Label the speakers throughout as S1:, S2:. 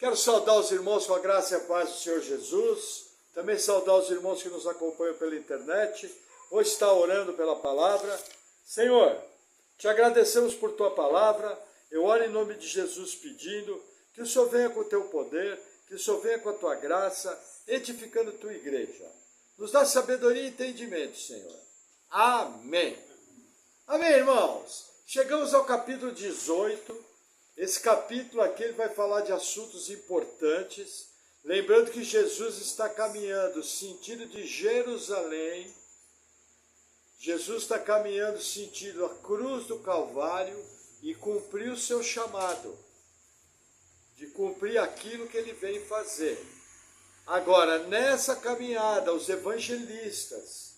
S1: Quero saudar os irmãos com a graça e a paz do Senhor Jesus. Também saudar os irmãos que nos acompanham pela internet. Hoje está orando pela palavra. Senhor, te agradecemos por tua palavra. Eu oro em nome de Jesus pedindo que o Senhor venha com o teu poder, que o Senhor venha com a tua graça, edificando a tua igreja. Nos dá sabedoria e entendimento, Senhor. Amém. Amém, irmãos. Chegamos ao capítulo 18. Esse capítulo aqui ele vai falar de assuntos importantes. Lembrando que Jesus está caminhando sentido de Jerusalém. Jesus está caminhando sentido a cruz do Calvário e cumpriu o seu chamado. De cumprir aquilo que ele veio fazer. Agora, nessa caminhada, os evangelistas,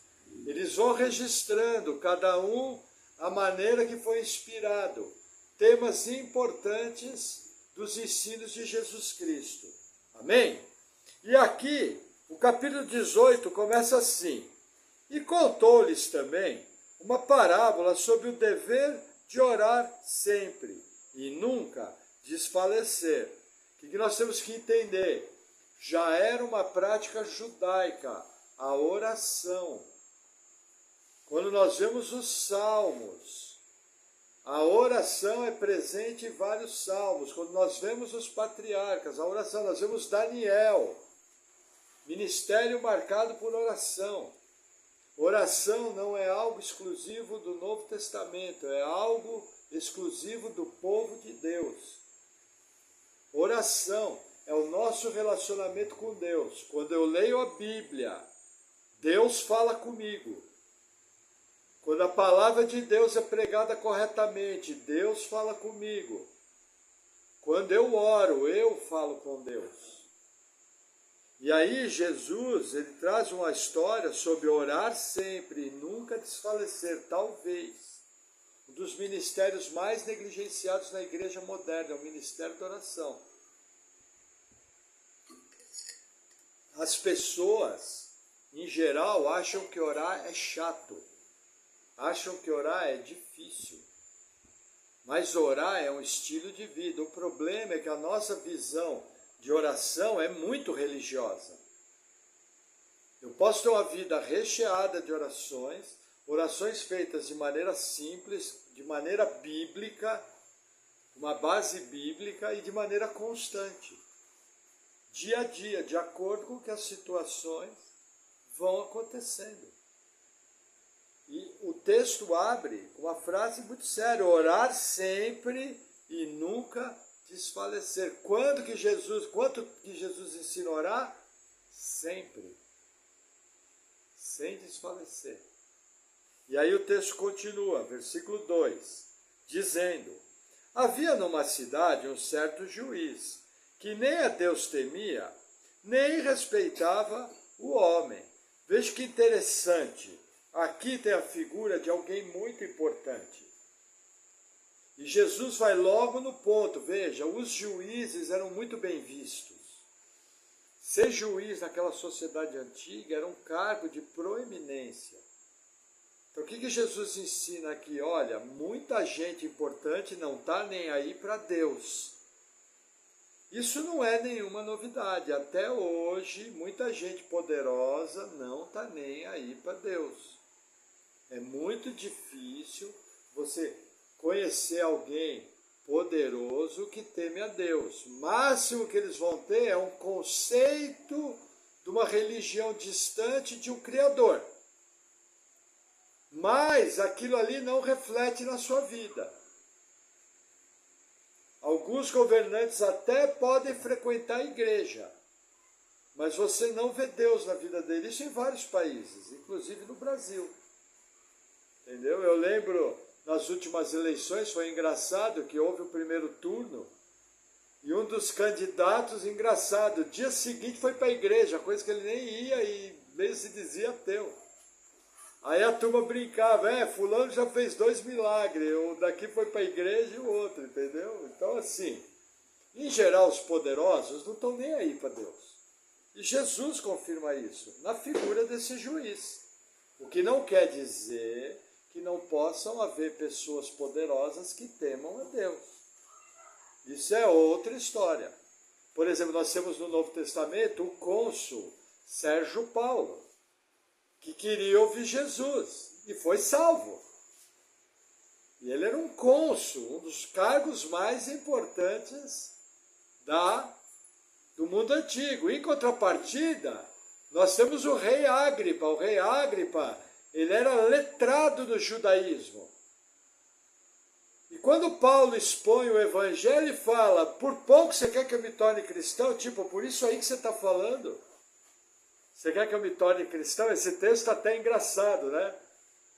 S1: eles vão registrando, cada um, a maneira que foi inspirado, temas importantes dos ensinos de Jesus Cristo. Amém? E aqui, o capítulo 18 começa assim. E contou-lhes também uma parábola sobre o dever de orar sempre e nunca desfalecer. O que nós temos que entender? Já era uma prática judaica, a oração. Quando nós vemos os salmos, a oração é presente em vários salmos. Quando nós vemos os patriarcas, a oração, nós vemos Daniel, ministério marcado por oração. Oração não é algo exclusivo do Novo Testamento, é algo exclusivo do povo de Deus. Oração é o nosso relacionamento com Deus. Quando eu leio a Bíblia, Deus fala comigo. Quando a palavra de Deus é pregada corretamente, Deus fala comigo. Quando eu oro, eu falo com Deus. E aí Jesus, ele traz uma história sobre orar sempre e nunca desfalecer, talvez. Um dos ministérios mais negligenciados na igreja moderna é o ministério da oração. As pessoas, em geral, acham que orar é chato. Acham que orar é difícil. Mas orar é um estilo de vida. O problema é que a nossa visão de oração é muito religiosa. Eu posso ter uma vida recheada de orações, orações feitas de maneira simples, de maneira bíblica, uma base bíblica e de maneira constante. Dia a dia, de acordo com que as situações vão acontecendo. E o texto abre com uma frase muito séria: orar sempre e nunca desfalecer. Quanto que Jesus ensina a orar? Sempre. Sem desfalecer. E aí o texto continua, versículo 2, dizendo: havia numa cidade um certo juiz, que nem a Deus temia, nem respeitava o homem. Veja que interessante. Aqui tem a figura de alguém muito importante. E Jesus vai logo no ponto. Veja, os juízes eram muito bem vistos. Ser juiz naquela sociedade antiga era um cargo de proeminência. Então o que Jesus ensina aqui? Olha, muita gente importante não está nem aí para Deus. Isso não é nenhuma novidade. Até hoje, muita gente poderosa não está nem aí para Deus. É muito difícil você conhecer alguém poderoso que teme a Deus. O máximo que eles vão ter é um conceito de uma religião distante de um Criador. Mas aquilo ali não reflete na sua vida. Alguns governantes até podem frequentar a igreja, mas você não vê Deus na vida dele. Isso em vários países, inclusive no Brasil. Entendeu? Eu lembro, nas últimas eleições, foi engraçado que houve o primeiro turno e um dos candidatos, engraçado, no dia seguinte foi para a igreja, coisa que ele nem ia e mesmo se dizia ateu. Aí a turma brincava, fulano já fez 2 milagres, o daqui foi para a igreja e o outro, entendeu? Então assim, em geral os poderosos não estão nem aí para Deus. E Jesus confirma isso, na figura desse juiz. O que não quer dizer que não possam haver pessoas poderosas que temam a Deus. Isso é outra história. Por exemplo, nós temos no Novo Testamento o cônsul Sérgio Paulo, que queria ouvir Jesus e foi salvo. E ele era um cônsul, um dos cargos mais importantes do mundo antigo. Em contrapartida, nós temos o rei Agripa. O rei Agripa, ele era letrado do judaísmo. E quando Paulo expõe o evangelho e fala, por pouco você quer que eu me torne cristão? Tipo, por isso aí que você está falando? Você quer que eu me torne cristão? Esse texto está até engraçado, né?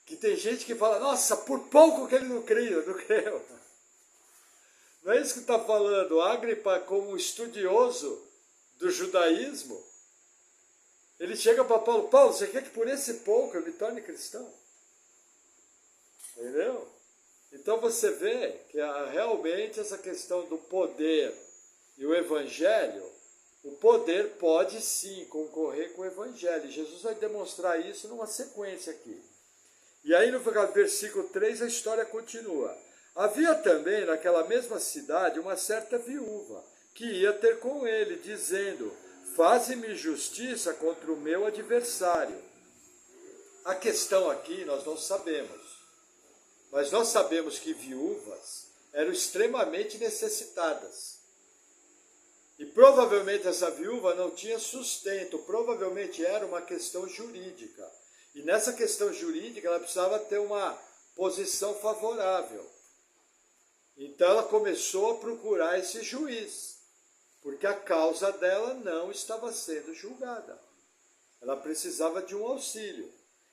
S1: Que tem gente que fala, nossa, por pouco que ele não creu. Não é isso que está falando. Agripa, como estudioso do judaísmo, ele chega para Paulo, Paulo, você quer que por esse pouco eu me torne cristão? Entendeu? Então você vê que realmente essa questão do poder e o evangelho, o poder pode sim concorrer com o evangelho. Jesus vai demonstrar isso numa sequência aqui. E aí no versículo 3 a história continua. Havia também naquela mesma cidade uma certa viúva que ia ter com ele, dizendo, faze-me justiça contra o meu adversário. A questão aqui nós não sabemos. Mas nós sabemos que viúvas eram extremamente necessitadas. E provavelmente essa viúva não tinha sustento, provavelmente era uma questão jurídica. E nessa questão jurídica ela precisava ter uma posição favorável. Então ela começou a procurar esse juiz, porque a causa dela não estava sendo julgada. Ela precisava de um auxílio.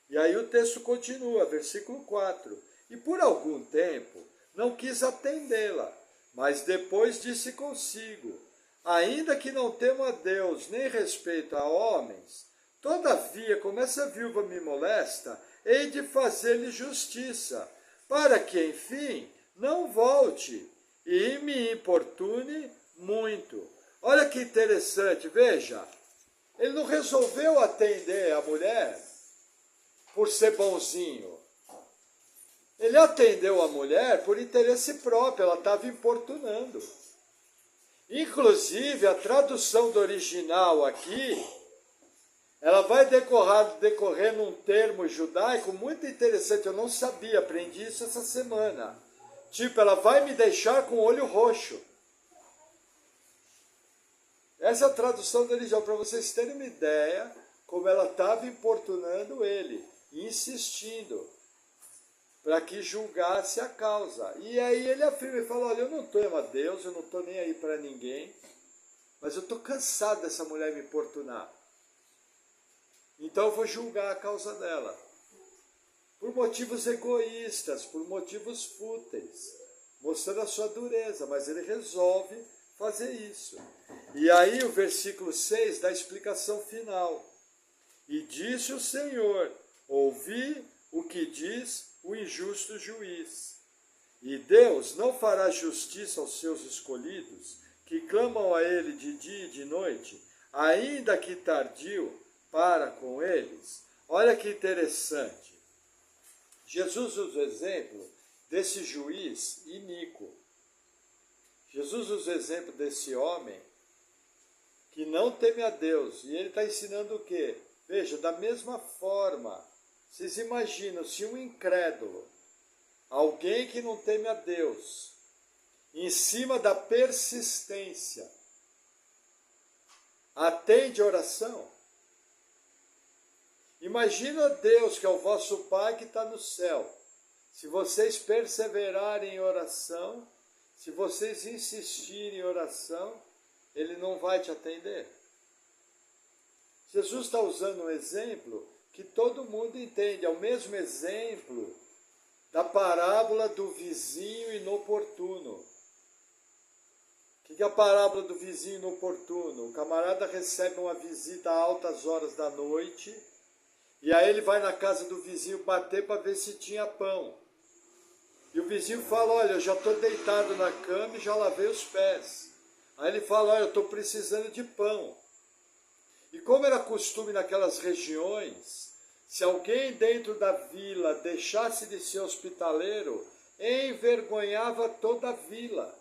S1: E aí o texto continua, versículo 4. E por algum tempo não quis atendê-la, mas depois disse consigo, ainda que não temo a Deus, nem respeito a homens, todavia, como essa viúva me molesta, hei de fazer-lhe justiça, para que, enfim, não volte e me importune muito. Olha que interessante, veja, ele não resolveu atender a mulher por ser bonzinho. Ele atendeu a mulher por interesse próprio, ela estava importunando. Inclusive, a tradução do original aqui, ela vai decorrer num termo judaico muito interessante, eu não sabia, aprendi isso essa semana. Tipo, ela vai me deixar com o olho roxo. Essa é a tradução do original, para vocês terem uma ideia como ela estava importunando ele, insistindo para que julgasse a causa. E aí ele afirma e fala, olha, eu não temo a Deus, eu não estou nem aí para ninguém, mas eu estou cansado dessa mulher me importunar. Então eu vou julgar a causa dela. Por motivos egoístas, por motivos fúteis, mostrando a sua dureza, mas ele resolve fazer isso. E aí o versículo 6 dá a explicação final. E disse o Senhor, ouvi o que diz o injusto juiz. E Deus não fará justiça aos seus escolhidos, que clamam a ele de dia e de noite, ainda que tardio, para com eles. Olha que interessante. Jesus usa o exemplo desse juiz iníquo. Jesus usa o exemplo desse homem que não teme a Deus. E ele está ensinando o quê? Veja, da mesma forma, vocês imaginam se um incrédulo, alguém que não teme a Deus, em cima da persistência, atende oração? Imagina Deus, que é o vosso Pai que está no céu. Se vocês perseverarem em oração, se vocês insistirem em oração, Ele não vai te atender. Jesus está usando um exemplo que todo mundo entende. É o mesmo exemplo da parábola do vizinho inoportuno. O que é a parábola do vizinho inoportuno? O camarada recebe uma visita a altas horas da noite, e aí ele vai na casa do vizinho bater para ver se tinha pão. E o vizinho fala, olha, eu já estou deitado na cama e já lavei os pés. Aí ele fala, olha, eu estou precisando de pão. E como era costume naquelas regiões, se alguém dentro da vila deixasse de ser hospitaleiro, envergonhava toda a vila.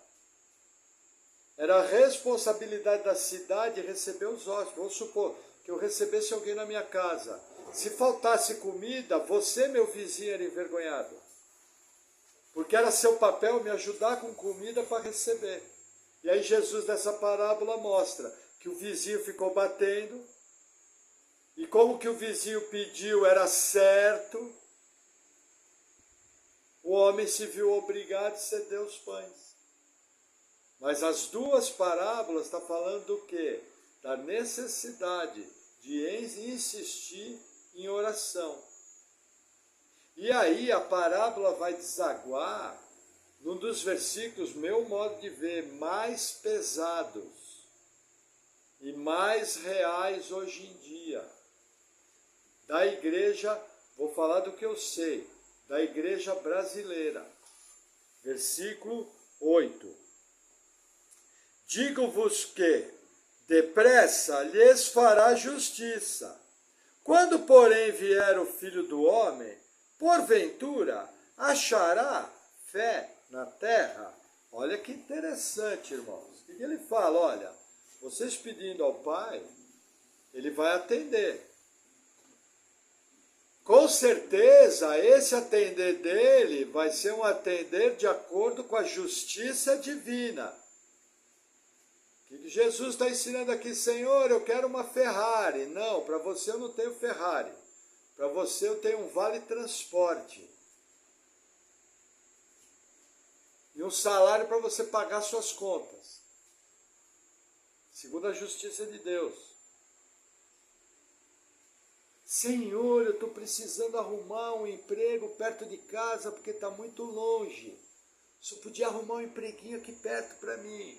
S1: Era a responsabilidade da cidade receber os hóspedes. Vamos supor que eu recebesse alguém na minha casa. Se faltasse comida, você, meu vizinho, era envergonhado. Porque era seu papel me ajudar com comida para receber. E aí Jesus, nessa parábola, mostra que o vizinho ficou batendo, e como que o vizinho pediu era certo, o homem se viu obrigado a ceder os pães. Mas as duas parábolas estão falando do quê? Da necessidade de insistir em oração. E aí a parábola vai desaguar num dos versículos, meu modo de ver, mais pesados e mais reais hoje em dia. Da igreja, vou falar do que eu sei, da igreja brasileira. Versículo 8. Digo-vos que, depressa lhes fará justiça. Quando, porém, vier o Filho do Homem, porventura achará fé na terra? Olha que interessante, irmãos. O que ele fala? Olha, vocês pedindo ao Pai, Ele vai atender. Com certeza, esse atender dele vai ser um atender de acordo com a justiça divina. O que Jesus está ensinando aqui? Senhor, eu quero uma Ferrari. Não, para você eu não tenho Ferrari. Para você eu tenho um vale transporte. E um salário para você pagar suas contas. Segundo a justiça de Deus. Senhor, eu estou precisando arrumar um emprego perto de casa porque está muito longe. Só podia arrumar um empreguinho aqui perto para mim.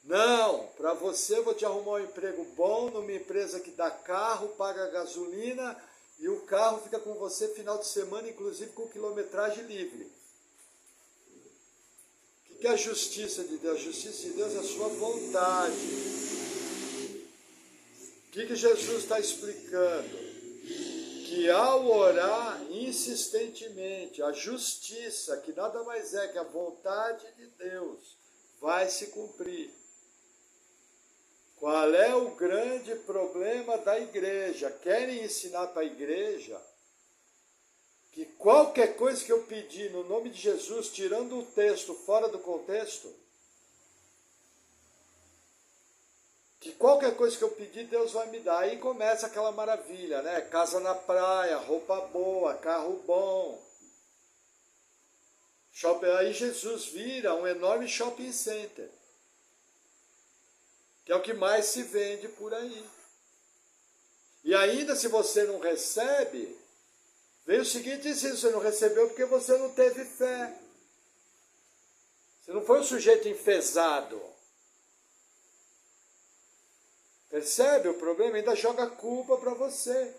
S1: Não, para você eu vou te arrumar um emprego bom numa empresa que dá carro, paga gasolina e o carro fica com você final de semana, inclusive com quilometragem livre. O que é a justiça de Deus? A justiça de Deus é a sua vontade. O que Jesus está explicando? Que ao orar insistentemente, a justiça, que nada mais é que a vontade de Deus, vai se cumprir. Qual é o grande problema da igreja? Querem ensinar para a igreja que qualquer coisa que eu pedir no nome de Jesus, tirando o texto fora do contexto, que qualquer coisa que eu pedir, Deus vai me dar. Aí começa aquela maravilha, né? Casa na praia, roupa boa, carro bom. Aí Jesus vira um enorme shopping center, que é o que mais se vende por aí. E ainda se você não recebe, vem o seguinte ensino, você não recebeu porque você não teve fé. Você não foi um sujeito enfesado. Percebe o problema? Ainda joga culpa para você.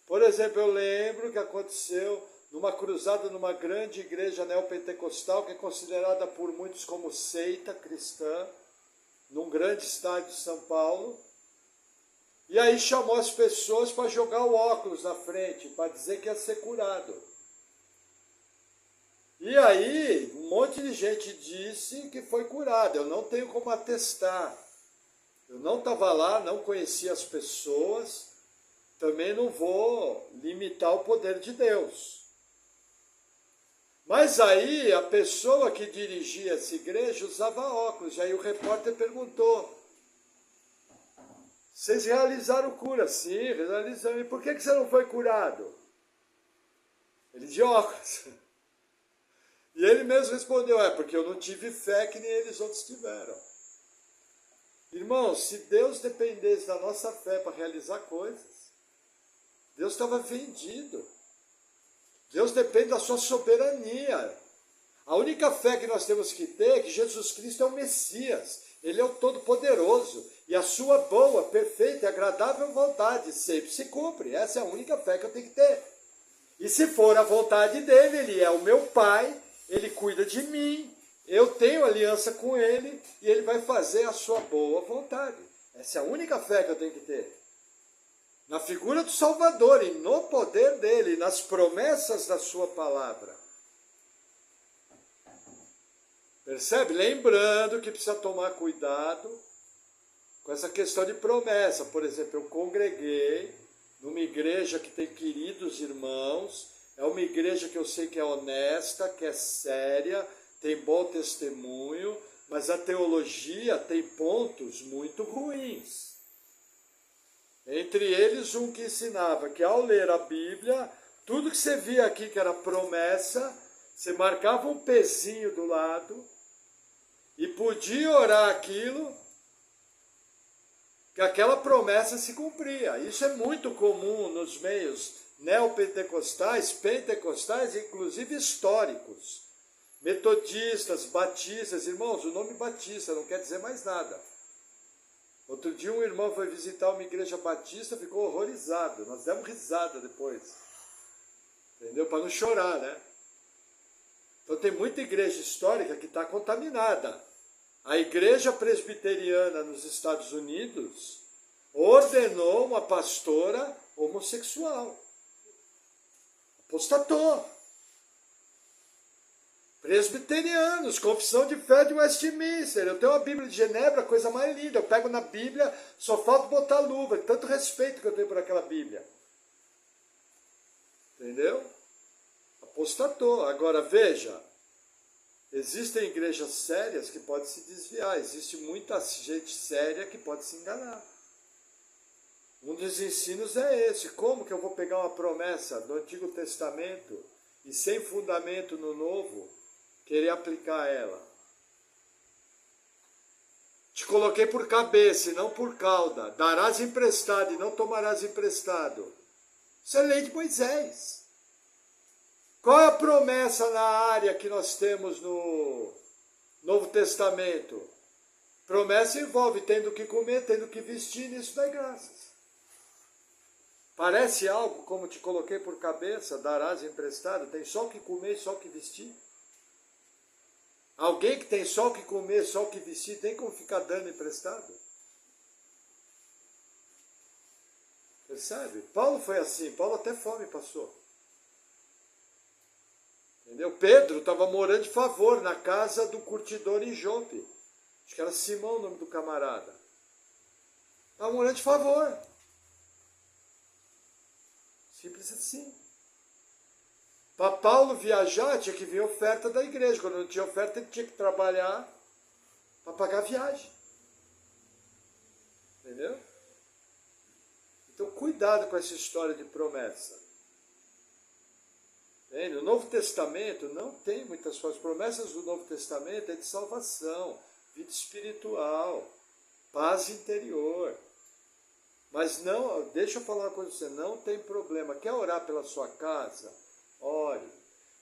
S1: Por exemplo, eu lembro que aconteceu numa cruzada numa grande igreja neopentecostal, que é considerada por muitos como seita cristã, num grande estádio de São Paulo. E aí chamou as pessoas para jogar o óculos na frente, para dizer que ia ser curado. E aí, um monte de gente disse que foi curado. Eu não tenho como atestar. Eu não estava lá, não conhecia as pessoas, também não vou limitar o poder de Deus. Mas aí a pessoa que dirigia essa igreja usava óculos, e aí o repórter perguntou, vocês realizaram cura? Sim, realizamos. E por que você não foi curado? Ele de óculos. E ele mesmo respondeu, porque eu não tive fé que nem eles outros tiveram. Irmãos, se Deus dependesse da nossa fé para realizar coisas, Deus estava vendido. Deus depende da sua soberania. A única fé que nós temos que ter é que Jesus Cristo é o Messias. Ele é o Todo-Poderoso. E a sua boa, perfeita e agradável vontade sempre se cumpre. Essa é a única fé que eu tenho que ter. E se for a vontade dele, ele é o meu Pai, ele cuida de mim, eu tenho aliança com ele e ele vai fazer a sua boa vontade. Essa é a única fé que eu tenho que ter. Na figura do Salvador e no poder dele, nas promessas da sua palavra. Percebe? Lembrando que precisa tomar cuidado com essa questão de promessa. Por exemplo, eu congreguei numa igreja que tem queridos irmãos, é uma igreja que eu sei que é honesta, que é séria, tem bom testemunho, mas a teologia tem pontos muito ruins. Entre eles, um que ensinava que ao ler a Bíblia, tudo que você via aqui que era promessa, você marcava um pezinho do lado e podia orar aquilo, que aquela promessa se cumpria. Isso é muito comum nos meios neopentecostais, pentecostais, inclusive históricos. Metodistas, batistas, irmãos, o nome batista não quer dizer mais nada. Outro dia um irmão foi visitar uma igreja batista, ficou horrorizado. Nós demos risada depois. Entendeu? Para não chorar, né? Então tem muita igreja histórica que está contaminada. A igreja presbiteriana nos Estados Unidos ordenou uma pastora homossexual. Apostatou. Presbiterianos, confissão de fé de Westminster. Eu tenho uma Bíblia de Genebra, coisa mais linda. Eu pego na Bíblia, só falta botar luva. Tanto respeito que eu tenho por aquela Bíblia. Entendeu? Apostatou. Agora veja, existem igrejas sérias que podem se desviar. Existe muita gente séria que pode se enganar. Um dos ensinos é esse. Como que eu vou pegar uma promessa do Antigo Testamento e sem fundamento no Novo, querer aplicar ela? Te coloquei por cabeça e não por cauda. Darás emprestado e não tomarás emprestado. Isso é lei de Moisés. Qual é a promessa na área que nós temos no Novo Testamento? Promessa envolve tendo que comer, tendo que vestir, nisso dá graças. Parece algo como te coloquei por cabeça, darás emprestado, tem só o que comer e só o que vestir? Alguém que tem só o que comer, só o que vestir, tem como ficar dando emprestado? Percebe? Paulo foi assim, Paulo até fome passou. Entendeu? Pedro estava morando de favor na casa do curtidor em Jope. Acho que era Simão o nome do camarada. Estava morando de favor. Simples assim. Para Paulo viajar, tinha que vir oferta da igreja. Quando não tinha oferta, ele tinha que trabalhar para pagar a viagem. Entendeu? Então, cuidado com essa história de promessa. No Novo Testamento não tem muitas coisas. As promessas do Novo Testamento é de salvação, vida espiritual, paz interior. Mas não, deixa eu falar uma coisa para você, não tem problema. Quer orar pela sua casa? Ore.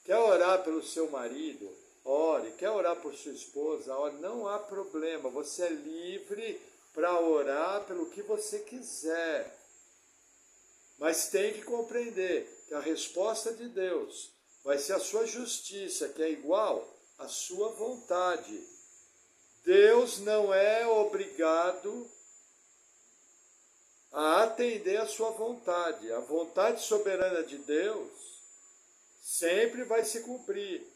S1: Quer orar pelo seu marido? Ore. Quer orar por sua esposa? Ore. Não há problema, você é livre para orar pelo que você quiser. Mas tem que compreender que a resposta de Deus vai ser a sua justiça, que é igual à sua vontade. Deus não é obrigado a atender a sua vontade. A vontade soberana de Deus sempre vai se cumprir.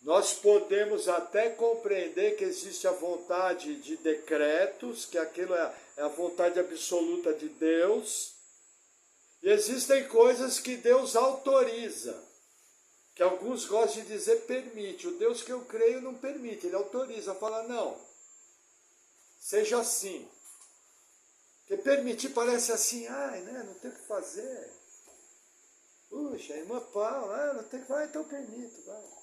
S1: Nós podemos até compreender que existe a vontade de decretos, que aquilo é a vontade absoluta de Deus, e existem coisas que Deus autoriza, que alguns gostam de dizer permite. O Deus que eu creio não permite, ele autoriza, fala não, seja assim. Porque permitir parece assim, ai, né, não tem o que fazer. Puxa, a irmã Paula, não tem o que fazer, então permito, vai.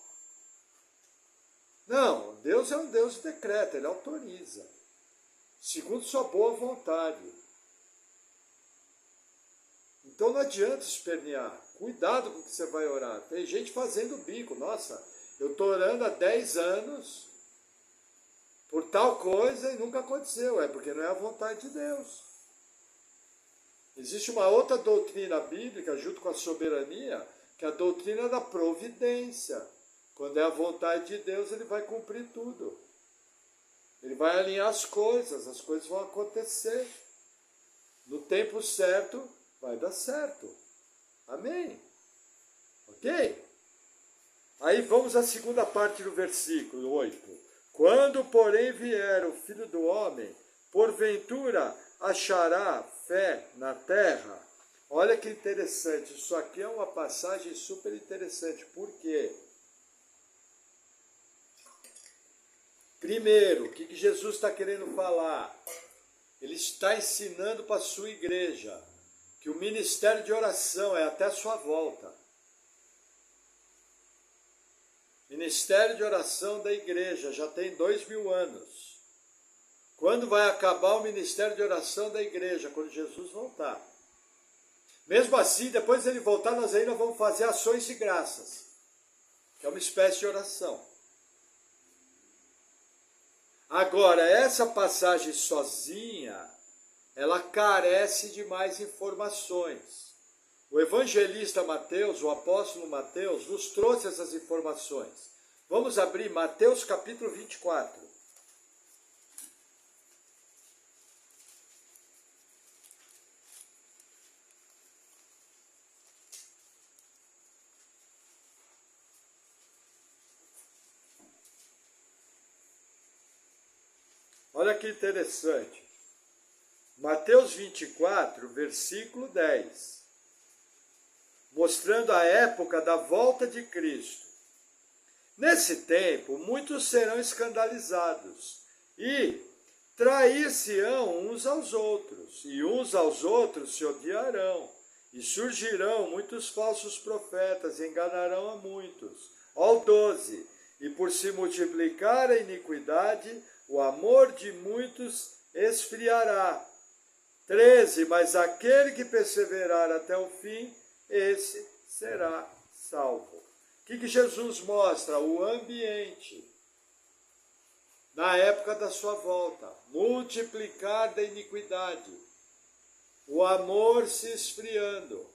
S1: Não, Deus é um Deus de decreto, ele autoriza, segundo sua boa vontade. Então não adianta espernear, cuidado com o que você vai orar. Tem gente fazendo bico, nossa, eu estou orando há 10 anos por tal coisa e nunca aconteceu, é porque não é a vontade de Deus. Existe uma outra doutrina bíblica, junto com a soberania, que é a doutrina da providência. Quando é a vontade de Deus, ele vai cumprir tudo. Ele vai alinhar as coisas vão acontecer. No tempo certo, vai dar certo. Amém? Ok? Aí vamos à segunda parte do versículo 8. Quando, porém, vier o Filho do Homem, porventura achará fé na terra? Olha que interessante, isso aqui é uma passagem super interessante. Por quê? Primeiro, o que Jesus está querendo falar? Ele está ensinando para a sua igreja que o ministério de oração é até a sua volta. Ministério de oração da igreja já tem 2000 anos. Quando vai acabar o ministério de oração da igreja? Quando Jesus voltar. Mesmo assim, depois dele voltar, nós ainda vamos fazer ações de graças, que é uma espécie de oração. Agora, essa passagem sozinha, ela carece de mais informações. O evangelista Mateus, o apóstolo Mateus, nos trouxe essas informações. Vamos abrir Mateus capítulo 24. Olha que interessante. Mateus 24, versículo 10. Mostrando a época da volta de Cristo. Nesse tempo, muitos serão escandalizados e trair-se-ão uns aos outros, e uns aos outros se odiarão, e surgirão muitos falsos profetas, e enganarão a muitos. Ó 12. E por se multiplicar a iniquidade, o amor de muitos esfriará. 13. Mas aquele que perseverar até o fim, esse será salvo. O que Jesus mostra? O ambiente. Na época da sua volta. Multiplicar da iniquidade. O amor se esfriando.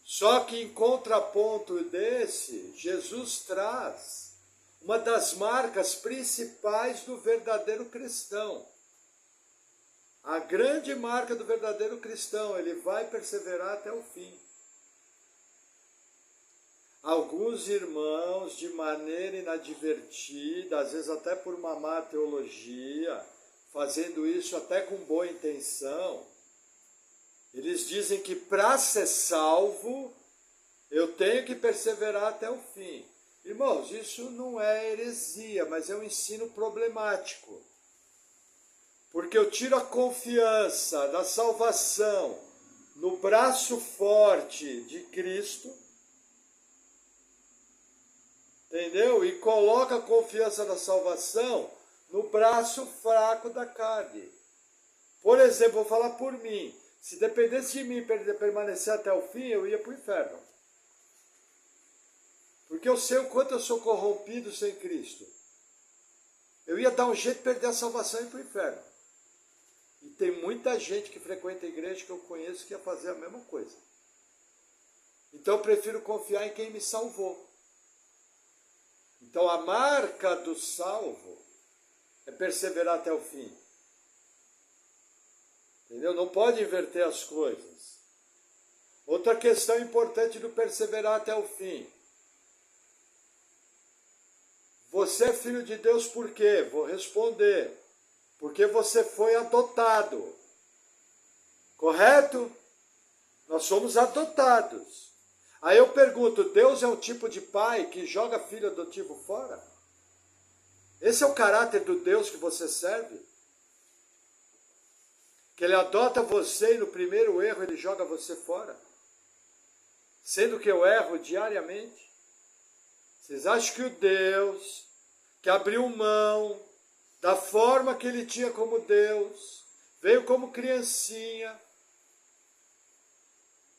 S1: Só que em contraponto desse, Jesus traz uma das marcas principais do verdadeiro cristão. A grande marca do verdadeiro cristão, ele vai perseverar até o fim. Alguns irmãos, de maneira inadvertida, às vezes até por uma má teologia, fazendo isso até com boa intenção, eles dizem que para ser salvo, eu tenho que perseverar até o fim. Irmãos, isso não é heresia, mas é um ensino problemático. Porque eu tiro a confiança da salvação no braço forte de Cristo, entendeu? E coloco a confiança da salvação no braço fraco da carne. Por exemplo, vou falar por mim. Se dependesse de mim permanecer até o fim, eu ia para o inferno. Porque eu sei o quanto eu sou corrompido sem Cristo. Eu ia dar um jeito de perder a salvação e ir para o inferno. E tem muita gente que frequenta a igreja que eu conheço que ia fazer a mesma coisa. Então eu prefiro confiar em quem me salvou. Então a marca do salvo é perseverar até o fim. Entendeu? Não pode inverter as coisas. Outra questão importante do perseverar até o fim. Você é filho de Deus por quê? Vou responder. Porque você foi adotado. Correto? Nós somos adotados. Aí eu pergunto, Deus é um tipo de pai que joga filho adotivo fora? Esse é o caráter do Deus que você serve? Que ele adota você e no primeiro erro ele joga você fora? Sendo que eu erro diariamente? Vocês acham que o Deus que abriu mão da forma que ele tinha como Deus, veio como criancinha,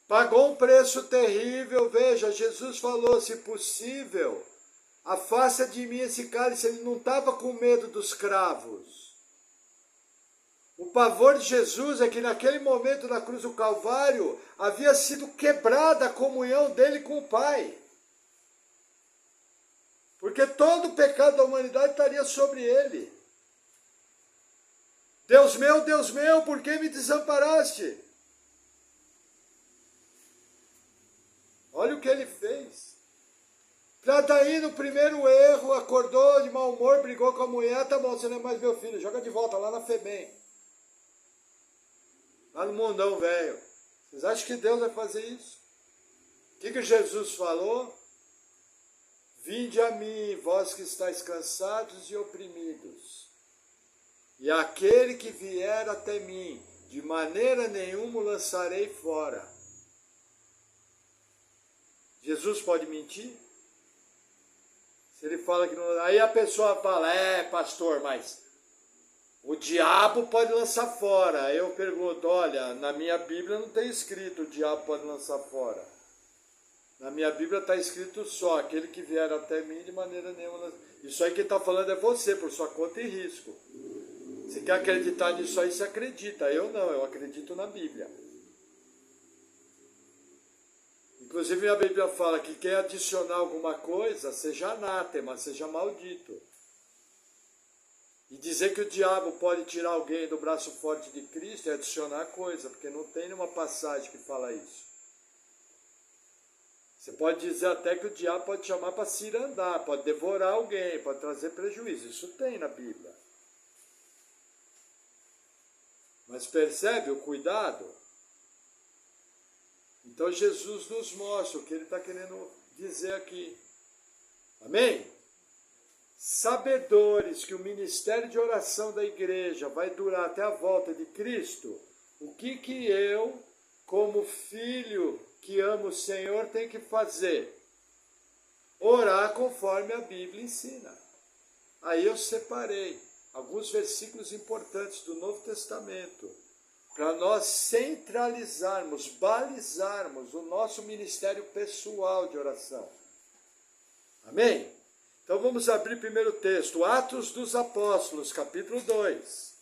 S1: pagou um preço terrível? Veja, Jesus falou, se possível, afasta de mim esse cálice. Ele não estava com medo dos cravos. O pavor de Jesus é que naquele momento na cruz do Calvário havia sido quebrada a comunhão dele com o Pai. Porque todo o pecado da humanidade estaria sobre ele. Deus meu, por que me desamparaste? Olha o que ele fez. Para daí, no primeiro erro, acordou de mau humor, brigou com a mulher, tá bom, você não é mais meu filho, joga de volta lá na FEBEM. Lá no mundão velho. Vocês acham que Deus vai fazer isso? O que Jesus falou? Vinde a mim, vós que estáis cansados e oprimidos. E aquele que vier até mim, de maneira nenhuma o lançarei fora. Jesus pode mentir? Se ele fala que não... Aí a pessoa fala, pastor, mas o diabo pode lançar fora. Aí eu pergunto, olha, na minha Bíblia não tem escrito o diabo pode lançar fora. Na minha Bíblia está escrito só, aquele que vier até mim de maneira nenhuma. Isso aí quem está falando é você, por sua conta e risco. Se quer acreditar nisso aí, você acredita. Eu não, eu acredito na Bíblia. Inclusive a Bíblia fala que quem adicionar alguma coisa, seja anátema, seja maldito. E dizer que o diabo pode tirar alguém do braço forte de Cristo é adicionar coisa, porque não tem nenhuma passagem que fala isso. Você pode dizer até que o diabo pode chamar para cirandar, pode devorar alguém, pode trazer prejuízo. Isso tem na Bíblia. Mas percebe o cuidado? Então Jesus nos mostra o que ele está querendo dizer aqui. Amém? Sabedores que o ministério de oração da igreja vai durar até a volta de Cristo, o que eu, como filho que amo o Senhor, tenho que fazer? Orar conforme a Bíblia ensina. Aí eu separei alguns versículos importantes do Novo Testamento, para nós centralizarmos, balizarmos o nosso ministério pessoal de oração. Amém? Então vamos abrir primeiro o texto, Atos dos Apóstolos, capítulo 2.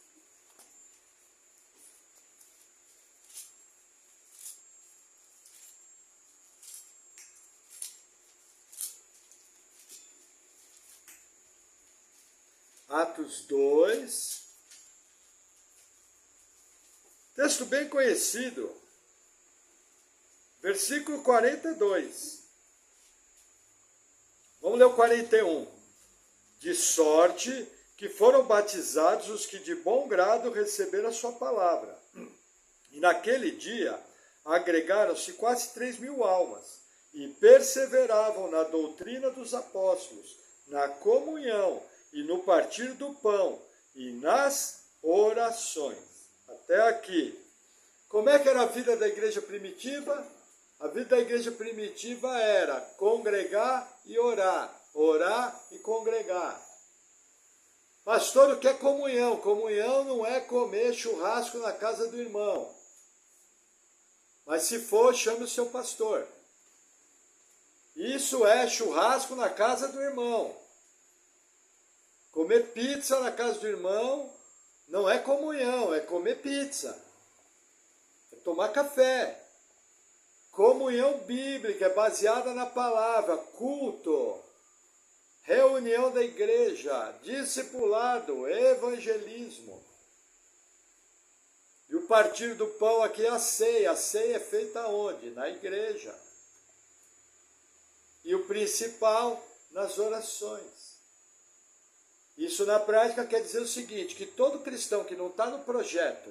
S1: Atos 2, texto bem conhecido, versículo 42. Vamos ler o 41. De sorte que foram batizados os que de bom grado receberam a sua palavra. E naquele dia agregaram-se quase 3.000 almas e perseveravam na doutrina dos apóstolos, na comunhão e no partir do pão e nas orações. Até aqui. Como é que era a vida da igreja primitiva? A vida da igreja primitiva era congregar e orar, orar e congregar. Pastor, o que é comunhão? Comunhão não é comer churrasco na casa do irmão. Mas se for, chame o seu pastor. Isso é churrasco na casa do irmão. Comer pizza na casa do irmão não é comunhão, é comer pizza. É tomar café. Comunhão bíblica é baseada na palavra, culto, reunião da igreja, discipulado, evangelismo. E o partir do pão aqui é a ceia. A ceia é feita onde? Na igreja. E o principal, nas orações. Isso na prática quer dizer o seguinte, que todo cristão que não está no projeto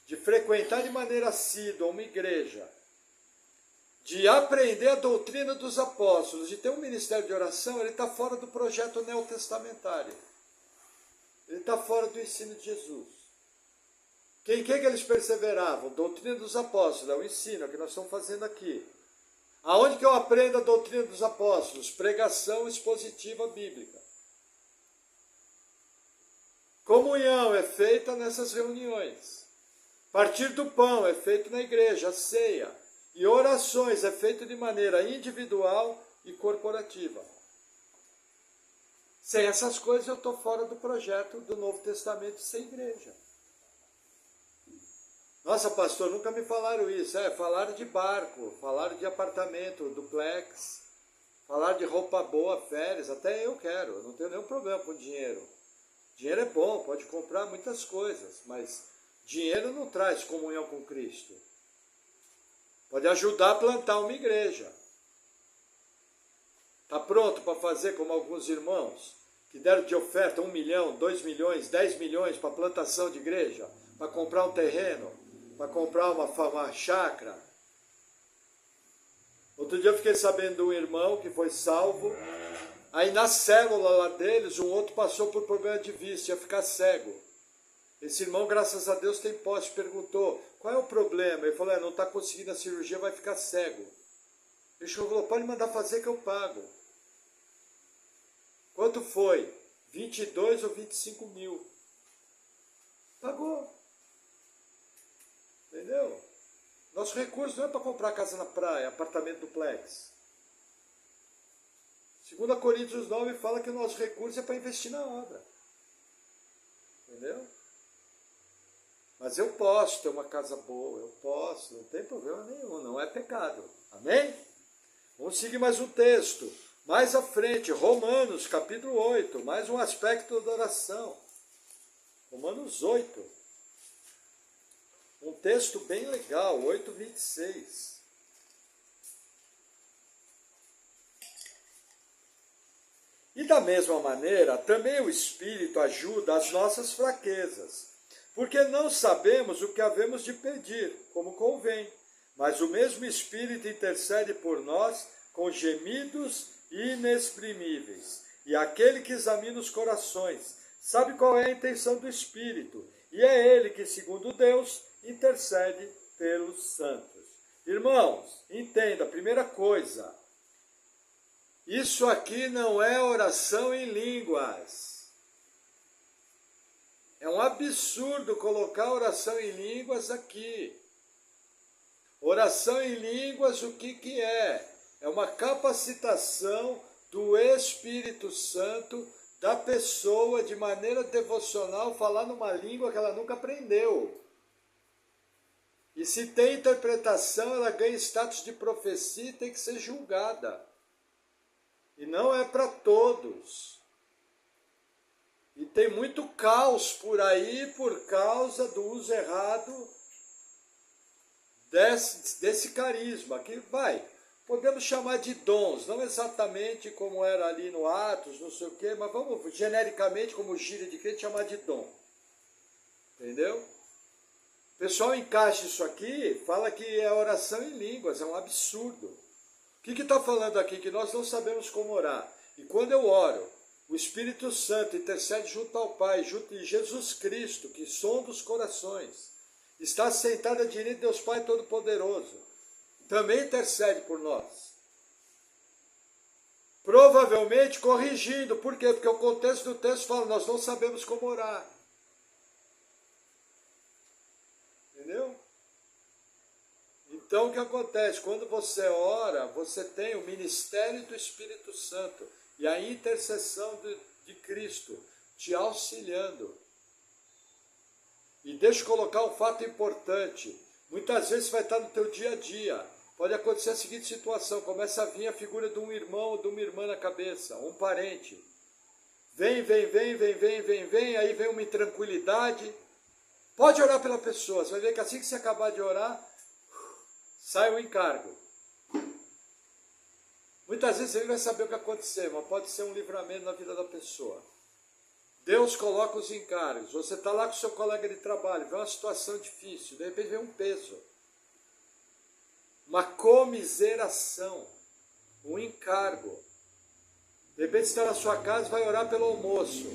S1: de frequentar de maneira assídua uma igreja, de aprender a doutrina dos apóstolos, de ter um ministério de oração, ele está fora do projeto neotestamentário. Ele está fora do ensino de Jesus. Em que eles perseveravam? Doutrina dos apóstolos, é o ensino que nós estamos fazendo aqui. Aonde que eu aprendo a doutrina dos apóstolos? Pregação expositiva bíblica. Comunhão é feita nessas reuniões. Partir do pão é feito na igreja, a ceia. E orações é feito de maneira individual e corporativa. Sem essas coisas eu estou fora do projeto do Novo Testamento sem igreja. Nossa, pastor, nunca me falaram isso. Falaram de barco, falaram de apartamento, duplex, falaram de roupa boa, férias, até eu quero, não tenho nenhum problema com dinheiro. Dinheiro é bom, pode comprar muitas coisas, mas dinheiro não traz comunhão com Cristo. Pode ajudar a plantar uma igreja. Está pronto para fazer como alguns irmãos que deram de oferta 1 milhão, 2 milhões, 10 milhões para plantação de igreja, para comprar um terreno, para comprar uma chácara? Outro dia eu fiquei sabendo de um irmão que foi salvo, aí na célula lá deles, um outro passou por problema de vista, ia ficar cego. Esse irmão, graças a Deus, tem posse, perguntou, qual é o problema? Ele falou, não está conseguindo a cirurgia, vai ficar cego. Ele falou, pode mandar fazer que eu pago. Quanto foi? 22 ou 25 mil. Pagou. Entendeu? Nosso recurso não é para comprar casa na praia, apartamento duplex. 2 Coríntios 9 fala que o nosso recurso é para investir na obra. Entendeu? Mas eu posso ter uma casa boa, eu posso, não tem problema nenhum, não é pecado. Amém? Vamos seguir mais um texto. Mais à frente, Romanos, capítulo 8, mais um aspecto da oração. Romanos 8. Um texto bem legal, 8:26. E da mesma maneira, também o Espírito ajuda as nossas fraquezas, porque não sabemos o que havemos de pedir, como convém, mas o mesmo Espírito intercede por nós com gemidos inexprimíveis. E aquele que examina os corações sabe qual é a intenção do Espírito, e é ele que, segundo Deus, intercede pelos santos. Irmãos, entenda, primeira coisa, isso aqui não é oração em línguas. É um absurdo colocar oração em línguas aqui. Oração em línguas, o que é? É uma capacitação do Espírito Santo da pessoa de maneira devocional falar numa língua que ela nunca aprendeu. E se tem interpretação, ela ganha status de profecia e tem que ser julgada. E não é para todos. E tem muito caos por aí por causa do uso errado desse carisma. Que podemos chamar de dons, não exatamente como era ali no Atos, não sei o quê, mas vamos genericamente, como gíria de crente, chamar de dom. Entendeu? O pessoal encaixa isso aqui, fala que é oração em línguas, é um absurdo. O que está falando aqui? Que nós não sabemos como orar. E quando eu oro, o Espírito Santo intercede junto ao Pai, junto de Jesus Cristo, que sonda os corações. Está sentado à direita de Deus Pai Todo-Poderoso. Também intercede por nós. Provavelmente corrigindo. Por quê? Porque o contexto do texto fala, nós não sabemos como orar. Entendeu? Então o que acontece? Quando você ora, você tem o ministério do Espírito Santo e a intercessão de Cristo te auxiliando. E deixa eu colocar um fato importante. Muitas vezes vai estar no teu dia a dia. Pode acontecer a seguinte situação, começa a vir a figura de um irmão ou de uma irmã na cabeça, um parente. Vem, aí vem uma intranquilidade. Pode orar pela pessoa, você vai ver que assim que você acabar de orar, sai o encargo. Muitas vezes você nem vai saber o que aconteceu, mas pode ser um livramento na vida da pessoa. Deus coloca os encargos. Você está lá com o seu colega de trabalho, vê uma situação difícil, de repente vem um peso. Uma comiseração, um encargo. De repente você está na sua casa e vai orar pelo almoço.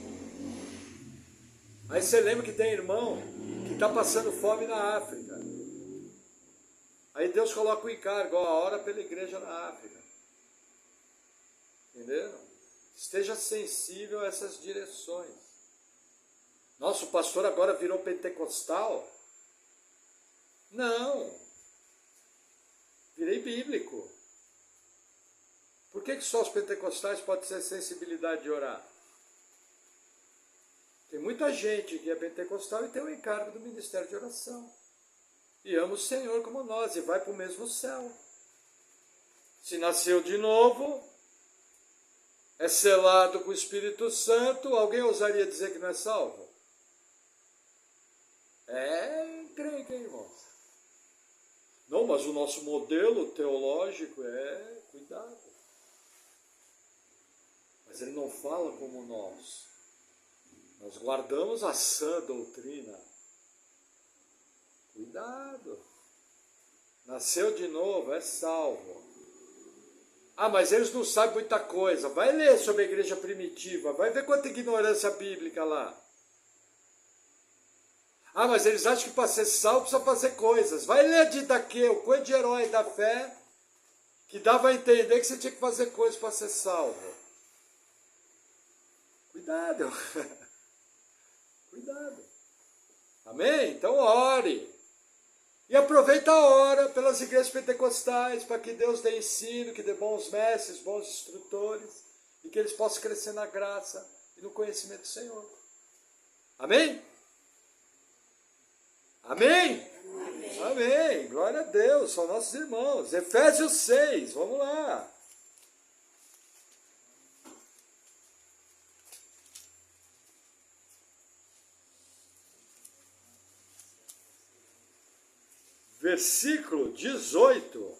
S1: Aí você lembra que tem irmão que está passando fome na África. Aí Deus coloca o encargo, ora pela igreja na África. Entenderam? Esteja sensível a essas direções. Nossa, o pastor agora virou pentecostal? Não. Virei bíblico. Por que só os pentecostais podem ter sensibilidade de orar? Tem muita gente que é pentecostal e tem o encargo do ministério de oração. E ama o Senhor como nós e vai para o mesmo céu. Se nasceu de novo, é selado com o Espírito Santo, alguém ousaria dizer que não é salvo? É encrenca, irmãos. Não, mas o nosso modelo teológico é cuidado. Mas ele não fala como nós. Nós guardamos a sã doutrina. Cuidado. Nasceu de novo, é salvo. Ah, mas eles não sabem muita coisa. Vai ler sobre a igreja primitiva. Vai ver quanta ignorância bíblica lá. Ah, mas eles acham que para ser salvo precisa fazer coisas. Vai ler de Daqueu, coisa de herói da fé, que dava a entender que você tinha que fazer coisas para ser salvo. Cuidado. Cuidado. Amém? Então ore. E aproveita a hora pelas igrejas pentecostais, para que Deus dê ensino, que dê bons mestres, bons instrutores, e que eles possam crescer na graça e no conhecimento do Senhor. Amém? Amém? Amém. Amém. Glória a Deus, são nossos irmãos. Efésios 6, vamos lá. Versículo 18.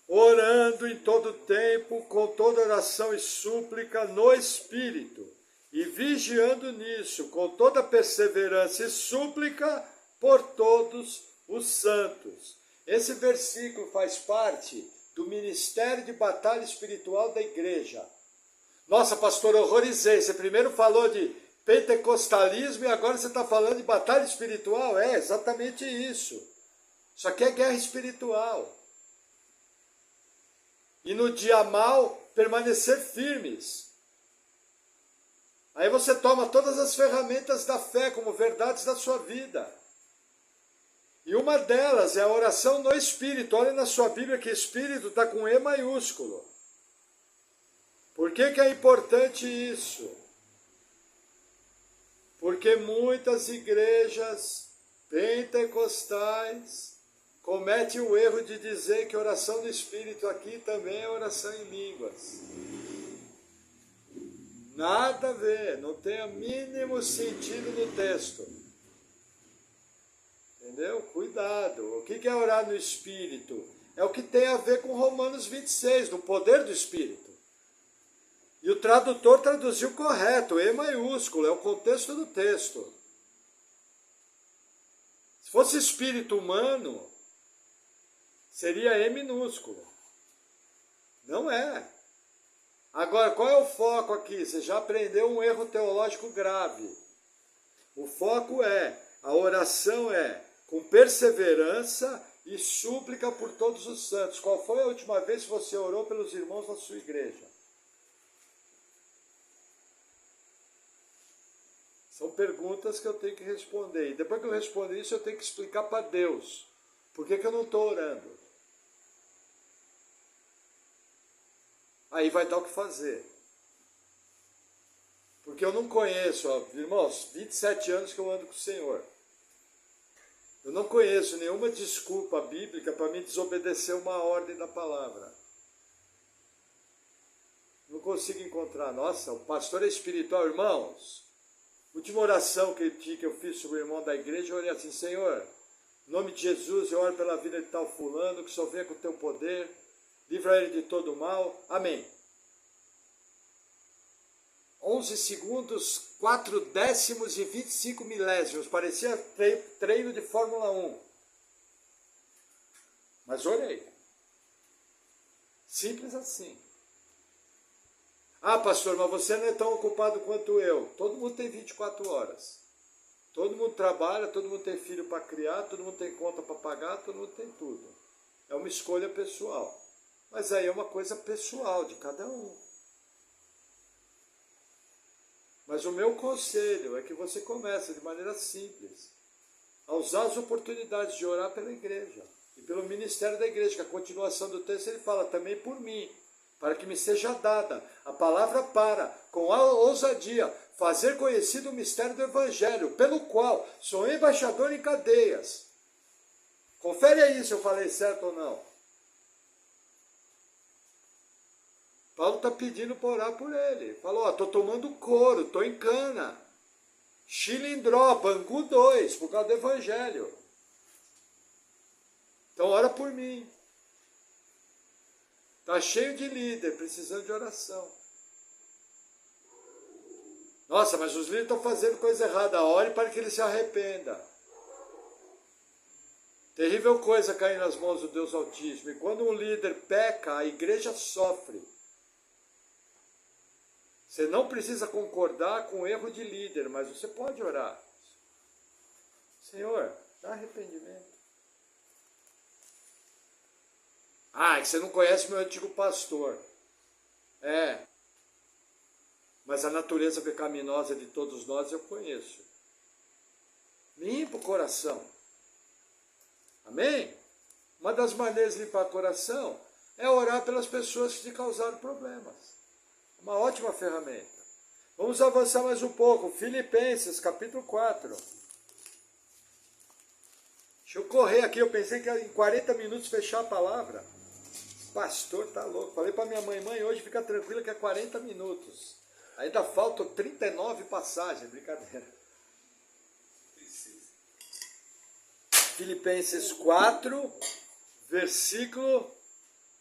S1: Orando em todo tempo, com toda oração e súplica no Espírito, e vigiando nisso, com toda perseverança e súplica por todos os santos. Esse versículo faz parte do ministério de batalha espiritual da igreja. Nossa, pastor, horrorizei. Você primeiro falou de pentecostalismo e agora você está falando de batalha espiritual? É exatamente isso. Isso aqui é guerra espiritual. E no dia mal, permanecer firmes. Aí você toma todas as ferramentas da fé como verdades da sua vida. E uma delas é a oração no Espírito. Olha na sua Bíblia que Espírito está com E maiúsculo. Por que é importante isso? Porque muitas igrejas pentecostais cometem o erro de dizer que oração do Espírito aqui também é oração em línguas. Nada a ver, não tem o mínimo sentido no texto. Entendeu? Cuidado. O que é orar no Espírito? É o que tem a ver com Romanos 26, do poder do Espírito. E o tradutor traduziu correto, E maiúsculo, é o contexto do texto. Se fosse espírito humano, seria E minúsculo. Não é. Agora, qual é o foco aqui? Você já aprendeu um erro teológico grave. O foco é, a oração é com perseverança e súplica por todos os santos. Qual foi a última vez que você orou pelos irmãos da sua igreja? São perguntas que eu tenho que responder. E depois que eu responder isso, eu tenho que explicar para Deus. Por que eu não estou orando? Aí vai dar o que fazer. Porque eu não conheço, ó, irmãos, 27 anos que eu ando com o Senhor. Eu não conheço nenhuma desculpa bíblica para me desobedecer uma ordem da palavra. Não consigo encontrar. Nossa, o pastor é espiritual, irmãos. Última oração que eu fiz sobre o irmão da igreja, eu orei assim: Senhor, em nome de Jesus, eu oro pela vida de tal fulano, que o Senhor venha com o teu poder, livra ele de todo o mal. Amém. 11 segundos, 4 décimos e 25 milésimos. Parecia treino de Fórmula 1. Mas orei. Simples assim. Ah, pastor, mas você não é tão ocupado quanto eu. Todo mundo tem 24 horas. Todo mundo trabalha, todo mundo tem filho para criar, todo mundo tem conta para pagar, todo mundo tem tudo. É uma escolha pessoal. Mas aí é uma coisa pessoal de cada um. Mas o meu conselho é que você comece de maneira simples a usar as oportunidades de orar pela igreja e pelo ministério da igreja, que a continuação do texto ele fala também por mim, para que me seja dada a palavra para, com ousadia, fazer conhecido o mistério do Evangelho, pelo qual sou embaixador em cadeias. Confere aí se eu falei certo ou não. Paulo está pedindo para orar por ele. Falou, estou tomando couro, estou em cana. Chilindró, Bangu 2, por causa do Evangelho. Então ora por mim. Está cheio de líder, precisando de oração. Nossa, mas os líderes estão fazendo coisa errada. Ore para que ele se arrependa. Terrível coisa cair nas mãos do Deus Altíssimo. E quando um líder peca, a igreja sofre. Você não precisa concordar com o erro de líder, mas você pode orar. Senhor, dá arrependimento. Ah, você não conhece meu antigo pastor. É. Mas a natureza pecaminosa de todos nós eu conheço. Limpa o coração. Amém? Uma das maneiras de limpar o coração é orar pelas pessoas que te causaram problemas. Uma ótima ferramenta. Vamos avançar mais um pouco. Filipenses, capítulo 4. Deixa eu correr aqui. Eu pensei que em 40 minutos fechar a palavra. Pastor, tá louco. Falei para minha mãe, hoje fica tranquila que é 40 minutos. Ainda faltam 39 passagens, brincadeira. Filipenses 4, versículo...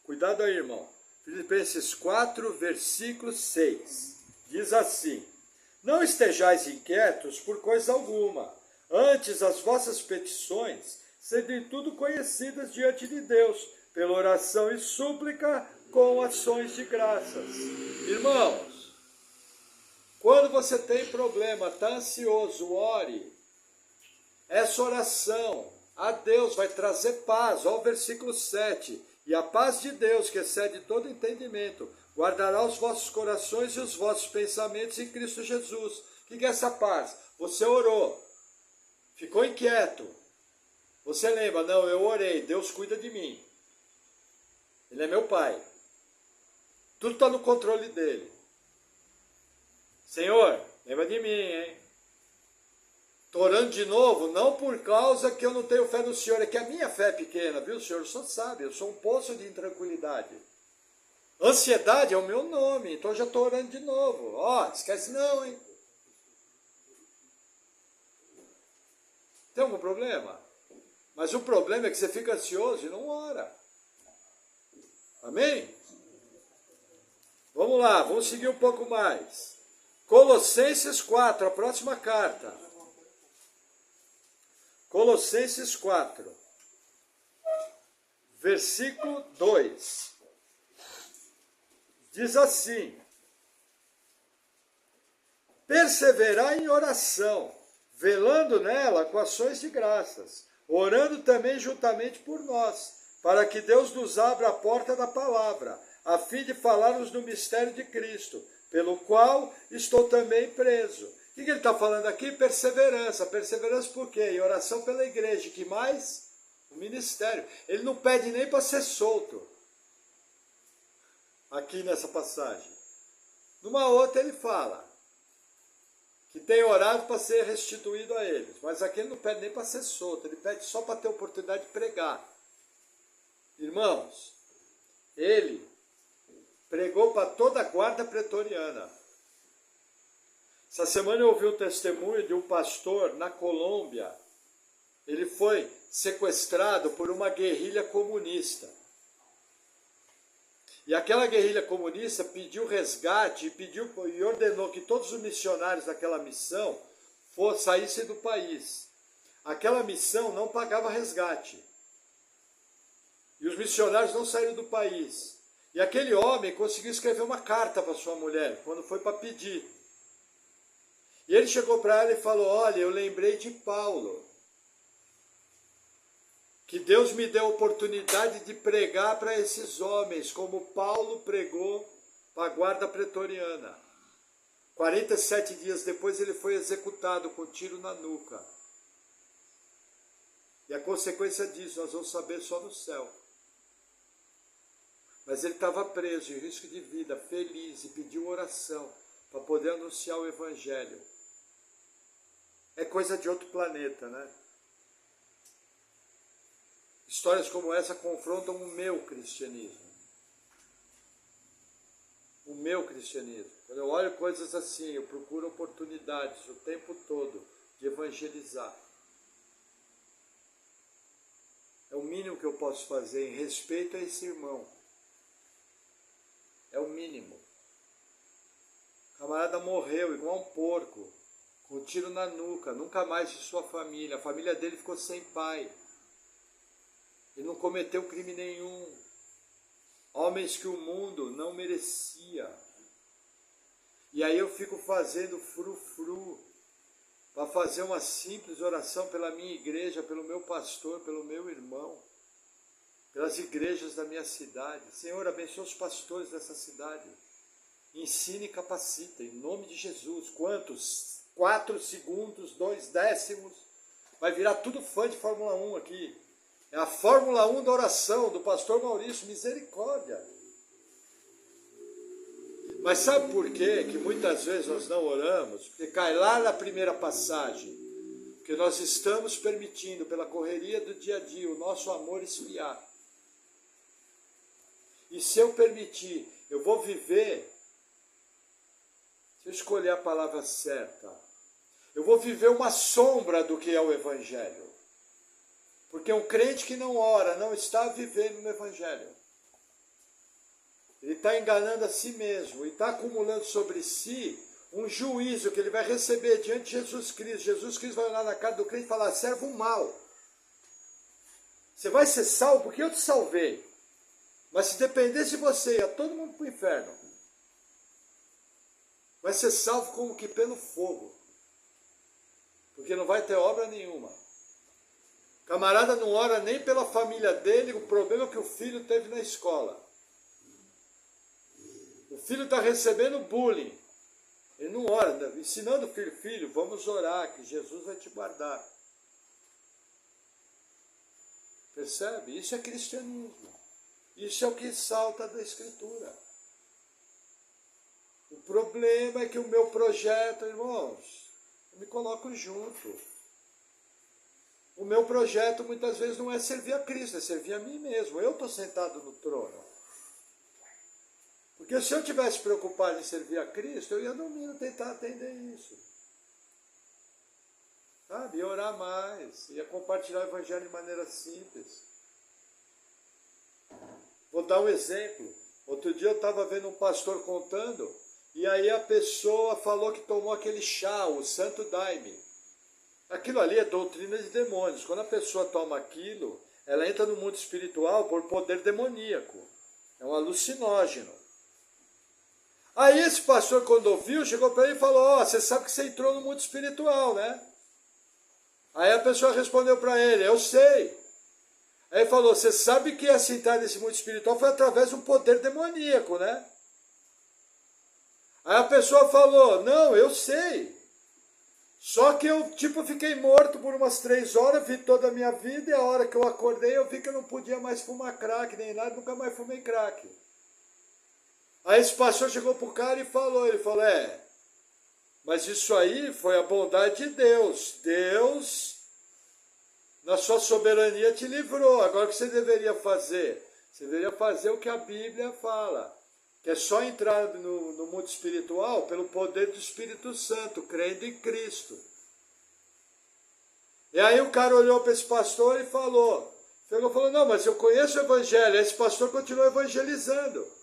S1: Cuidado aí, irmão. Filipenses 4, versículo 6. Diz assim: Não estejais inquietos por coisa alguma. Antes as vossas petições sejam em tudo conhecidas diante de Deus, pela oração e súplica com ações de graças. Irmãos, quando você tem problema, está ansioso, ore. Essa oração a Deus vai trazer paz. Olha o versículo 7. E a paz de Deus, que excede todo entendimento, guardará os vossos corações e os vossos pensamentos em Cristo Jesus. O que é essa paz? Você orou, ficou inquieto. Você lembra, não, eu orei, Deus cuida de mim. Ele é meu pai. Tudo está no controle dele. Senhor, lembra de mim, hein? Estou orando de novo, não por causa que eu não tenho fé no Senhor, é que a minha fé é pequena, viu? O Senhor só sabe, eu sou um poço de intranquilidade. Ansiedade é o meu nome, então eu já estou orando de novo. Ó, esquece não, hein? Tem algum problema? Mas o problema é que você fica ansioso e não ora. Amém? Vamos lá, vamos seguir um pouco mais. Colossenses 4, a próxima carta. Colossenses 4, versículo 2. Diz assim: Perseverai em oração, velando nela com ações de graças, orando também juntamente por nós, para que Deus nos abra a porta da palavra, a fim de falarmos do mistério de Cristo, pelo qual estou também preso. O que ele está falando aqui? Perseverança. Perseverança por quê? E oração pela igreja. Que mais? O ministério. Ele não pede nem para ser solto. Aqui nessa passagem. Numa outra ele fala que tem orado para ser restituído a eles. Mas aqui ele não pede nem para ser solto. Ele pede só para ter oportunidade de pregar. Irmãos, ele pregou para toda a guarda pretoriana. Essa semana eu ouvi um testemunho de um pastor na Colômbia. Ele foi sequestrado por uma guerrilha comunista. E aquela guerrilha comunista pediu resgate e ordenou que todos os missionários daquela missão saíssem do país. Aquela missão não pagava resgate. E os missionários não saíram do país. E aquele homem conseguiu escrever uma carta para sua mulher, quando foi para pedir. E ele chegou para ela e falou: olha, eu lembrei de Paulo, que Deus me deu a oportunidade de pregar para esses homens, como Paulo pregou para a guarda pretoriana. 47 dias depois ele foi executado com um tiro na nuca. E a consequência disso nós vamos saber só no céu. Mas ele estava preso, em risco de vida, feliz, e pediu oração para poder anunciar o Evangelho. É coisa de outro planeta, né? Histórias como essa confrontam o meu cristianismo. O meu cristianismo. Quando eu olho coisas assim, eu procuro oportunidades o tempo todo de evangelizar. É o mínimo que eu posso fazer em respeito a esse irmão. É o mínimo. O camarada morreu igual um porco, com um tiro na nuca, nunca mais de sua família. A família dele ficou sem pai. Ele não cometeu crime nenhum. Homens que o mundo não merecia. E aí eu fico fazendo frufru para fazer uma simples oração pela minha igreja, pelo meu pastor, pelo meu irmão, pelas igrejas da minha cidade. Senhor, abençoa os pastores dessa cidade. Ensine e capacita, em nome de Jesus. Quantos? 4 segundos, 2 décimos. Vai virar tudo fã de Fórmula 1 aqui. É a Fórmula 1 da oração, do pastor Maurício, misericórdia. Mas sabe por quê que muitas vezes nós não oramos? Porque cai lá na primeira passagem. Porque nós estamos permitindo, pela correria do dia a dia, o nosso amor esfriar. E se eu permitir, eu vou viver, se eu escolher a palavra certa, eu vou viver uma sombra do que é o Evangelho. Porque um crente que não ora não está vivendo no Evangelho. Ele está enganando a si mesmo e está acumulando sobre si um juízo que ele vai receber diante de Jesus Cristo. Jesus Cristo vai olhar na cara do crente e falar: servo mau. Você vai ser salvo porque eu te salvei. Mas se dependesse de você, ia todo mundo para o inferno. Vai ser salvo como que pelo fogo. Porque não vai ter obra nenhuma. Camarada não ora nem pela família dele, o problema que o filho teve na escola. O filho está recebendo bullying. Ele não ora, ensinando o filho: filho, vamos orar, que Jesus vai te guardar. Percebe? Isso é cristianismo. Isso é o que salta da Escritura. O problema é que o meu projeto, irmãos, eu me coloco junto. O meu projeto muitas vezes não é servir a Cristo, é servir a mim mesmo. Eu estou sentado no trono. Porque se eu tivesse preocupado em servir a Cristo, eu ia no mínimo tentar atender isso. Sabe? Ia orar mais, ia compartilhar o Evangelho de maneira simples. Vou dar um exemplo. Outro dia eu estava vendo um pastor contando, e aí a pessoa falou que tomou aquele chá, o Santo Daime. Aquilo ali é doutrina de demônios. Quando a pessoa toma aquilo, ela entra no mundo espiritual por poder demoníaco. É um alucinógeno. Aí esse pastor, quando ouviu, chegou para ele e falou: ó, você sabe que você entrou no mundo espiritual, né? Aí a pessoa respondeu para ele: eu sei. Aí ele falou: você sabe que essa entrada nesse mundo espiritual foi através de um poder demoníaco, né? Aí a pessoa falou: não, eu sei. Só que eu, fiquei morto por umas 3 horas, vi toda a minha vida, e a hora que eu acordei, eu vi que eu não podia mais fumar crack, nem nada, nunca mais fumei crack. Aí esse pastor chegou pro cara e falou, mas isso aí foi a bondade de Deus. Deus, na sua soberania, te livrou. Agora o que você deveria fazer? Você deveria fazer o que a Bíblia fala, que é só entrar no mundo espiritual pelo poder do Espírito Santo, crendo em Cristo. E aí o cara olhou para esse pastor e falou, não, mas eu conheço o Evangelho. Esse pastor continuou evangelizando.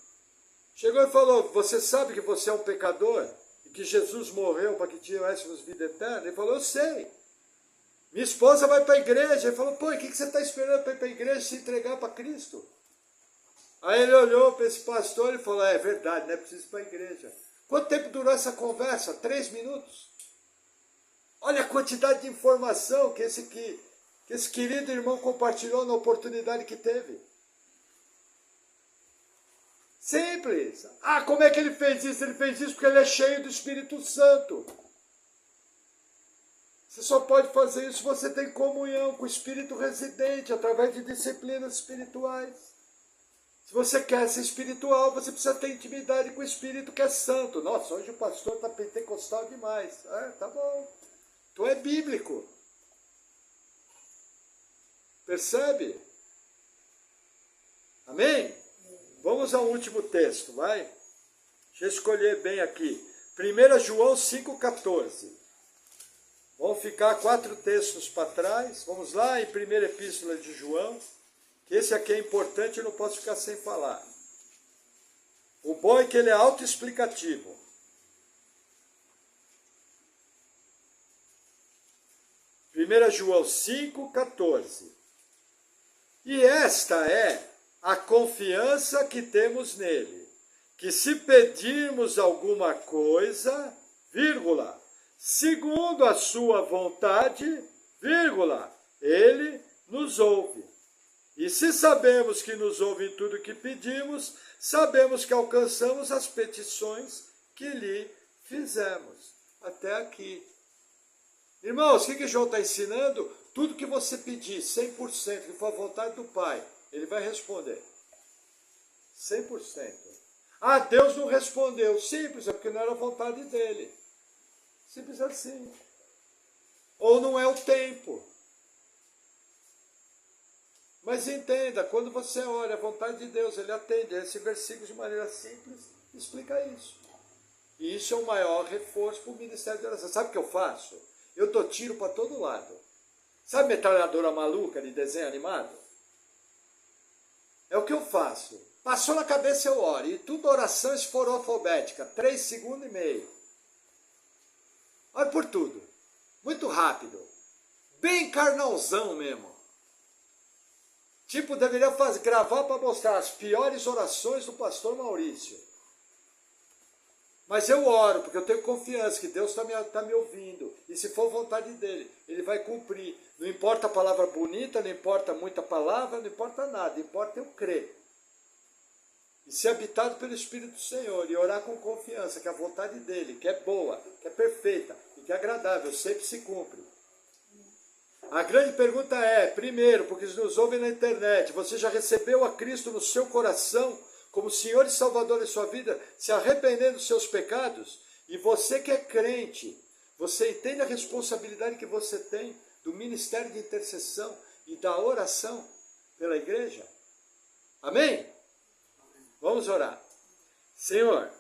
S1: Chegou e falou: você sabe que você é um pecador? E que Jesus morreu para que tivéssemos vida eterna? Ele falou: eu sei. Minha esposa vai para a igreja. Ele falou: pô, o que você está esperando para ir para a igreja e se entregar para Cristo? Aí ele olhou para esse pastor e falou: é verdade, não é preciso ir para a igreja. Quanto tempo durou essa conversa? 3 minutos. Olha a quantidade de informação que esse querido irmão compartilhou na oportunidade que teve. Simples. Ah, como é que ele fez isso? Ele fez isso porque ele é cheio do Espírito Santo. Você só pode fazer isso se você tem comunhão com o Espírito residente, através de disciplinas espirituais. Se você quer ser espiritual, você precisa ter intimidade com o Espírito que é santo. Nossa, hoje o pastor está pentecostal demais. Tá bom. Então é bíblico. Percebe? Amém? Vamos ao último texto, vai? Deixa eu escolher bem aqui. 1 João 5,14. Vamos ficar 4 textos para trás. Vamos lá em 1ª Epístola de João. que esse aqui é importante e não posso ficar sem falar. O bom é que ele é autoexplicativo. 1 João 5,14. E esta é a confiança que temos nele, que se pedirmos alguma coisa, vírgula, segundo a sua vontade, vírgula, ele nos ouve. E se sabemos que nos ouve em tudo que pedimos, sabemos que alcançamos as petições que lhe fizemos. Até aqui. Irmãos, o que João está ensinando? Tudo que você pedir, 100%, que for a vontade do Pai, ele vai responder. 100%. Ah, Deus não respondeu. Simples, é porque não era a vontade dele. Simples assim. Ou não é o tempo. Mas entenda, quando você ora a vontade de Deus, ele atende. Esse versículo, de maneira simples, explica isso. E isso é o maior reforço para o ministério de oração. Sabe o que eu faço? Eu dou tiro para todo lado. Sabe metralhadora maluca de desenho animado? É o que eu faço. Passou na cabeça, eu oro. E tudo oração esforofobética, 3 segundos e meio. Olha por tudo. Muito rápido. Bem carnalzão mesmo. Tipo, deveria gravar para mostrar as piores orações do pastor Maurício. Mas eu oro, porque eu tenho confiança que Deus está me ouvindo. E se for vontade dele, ele vai cumprir. Não importa a palavra bonita, não importa muita palavra, não importa nada. Importa eu crer. E ser habitado pelo Espírito do Senhor. E orar com confiança, que a vontade dele, que é boa, que é perfeita e que é agradável, sempre se cumpre. A grande pergunta é, primeiro, porque nos ouvem na internet, você já recebeu a Cristo no seu coração como Senhor e Salvador de sua vida, se arrependendo dos seus pecados? E você que é crente, você entende a responsabilidade que você tem do ministério de intercessão e da oração pela igreja? Amém? Vamos orar. Senhor,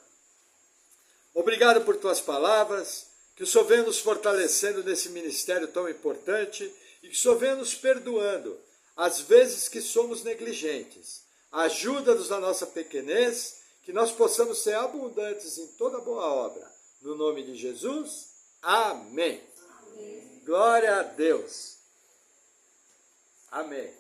S1: obrigado por tuas palavras, que o Senhor venha nos fortalecendo nesse ministério tão importante e que o Senhor venha nos perdoando as vezes que somos negligentes. Ajuda-nos na nossa pequenez, que nós possamos ser abundantes em toda boa obra. No nome de Jesus, amém. Amém. Glória a Deus. Amém.